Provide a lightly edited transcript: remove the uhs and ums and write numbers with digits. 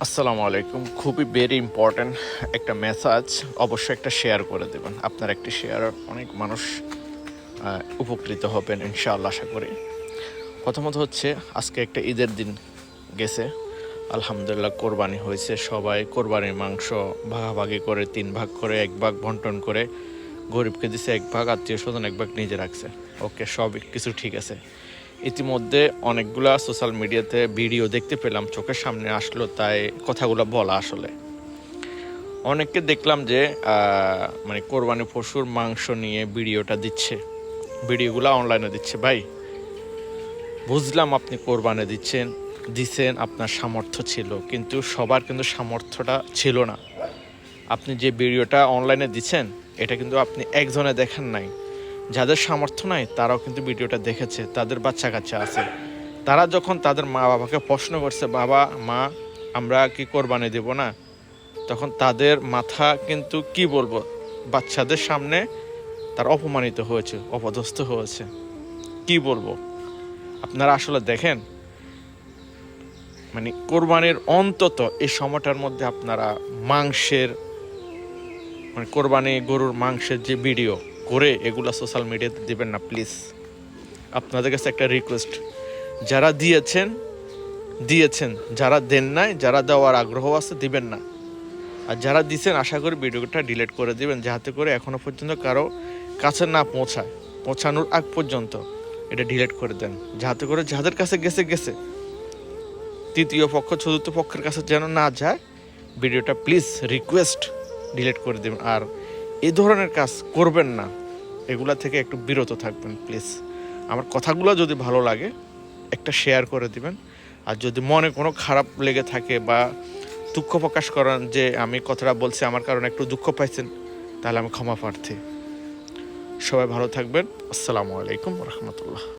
আসসালামু আলাইকুম। খুবই ভেরি ইম্পর্ট্যান্ট একটা মেসেজ, অবশ্যই একটা শেয়ার করে দেবেন। আপনার একটি শেয়ার অনেক মানুষ উপকৃত হবেন ইনশাআল্লাহ, আশা করি। প্রথমত হচ্ছে, আজকে একটা ঈদের দিন গেছে, আলহামদুলিল্লাহ কোরবানি হয়েছে। সবাই কোরবানির মাংস ভাগাভাগি করে 3 ভাগ করে 1 ভাগ বন্টন করে গরিবকে দিছে 1 ভাগ, আত্মীয় স্বজন 1 ভাগ নিজে রাখছে। ওকে, সব কিছু ঠিক আছে। ইতিমধ্যে অনেকগুলা সোশ্যাল মিডিয়াতে ভিডিও দেখতে পেলাম, চোখের সামনে আসলো, তাই কথাগুলো বলা। আসলে অনেককে দেখলাম যে মানে কোরবানি পশুর মাংস নিয়ে ভিডিওটা দিচ্ছে, ভিডিওগুলো অনলাইনে দিচ্ছে। ভাই, বুঝলাম আপনি কোরবানি দিছেন, আপনার সামর্থ্য ছিল, কিন্তু সবার কিন্তু সামর্থ্যটা ছিল না। আপনি যে ভিডিওটা অনলাইনে দিচ্ছেন, এটা কিন্তু আপনি একজনে দেখেন নাই। যাদের সামর্থ্য নাই তারাও কিন্তু ভিডিওটা দেখেছে, তাদের বাচ্চা কাচ্চা আছে। তারা যখন তাদের মা বাবাকে প্রশ্ন করছে, বাবা মা আমরা কি কোরবানি দেব না, তখন তাদের মাথা কিন্তু কি বলবো, বাচ্চাদের সামনে তার অপমানিত হয়েছে, অপদস্থ হয়েছে। কি বলবো, আপনারা আসলে দেখেন, মানে কোরবানির অন্তত এই সময়টার মধ্যে আপনারা মাংসের, মানে কোরবানি গরুর মাংসের যে ভিডিও করে এগুলা সোশ্যাল মিডিয়াতে দিবেন না প্লিজ। আপনাদের কাছে একটা রিকোয়েস্ট, যারা দিয়েছেন, যারা দেন নাই, যারা দেওয়ার আগ্রহ আছে দিবেন না। আর যারা দিয়েছেন, আশা করি ভিডিওটা ডিলিট করে দিবেন, যাতে করে এখনো পর্যন্ত কারো কাছে না পৌঁছানোর আগ পর্যন্ত এটা ডিলিট করে দেন, যাতে করে যাদের কাছে গেছে তৃতীয় পক্ষ চতুর্থ পক্ষের কাছে যেন না যায়। ভিডিওটা প্লিজ রিকোয়েস্ট ডিলিট করে দেবেন। আর এই ধরনের কাজ করবেন না, এগুলা থেকে একটু বিরত থাকবেন প্লিজ। আমার কথাগুলো যদি ভালো লাগে একটা শেয়ার করে দিবেন। আর যদি মনে কোনো খারাপ লেগে থাকে বা দুঃখ প্রকাশ করেন যে আমি কথাটা বলছি আমার কারণে একটু দুঃখ পাইছেন, তাহলে আমি ক্ষমা প্রার্থী। সবাই ভালো থাকবেন। আসসালামু আলাইকুম রহমতুল্লাহ।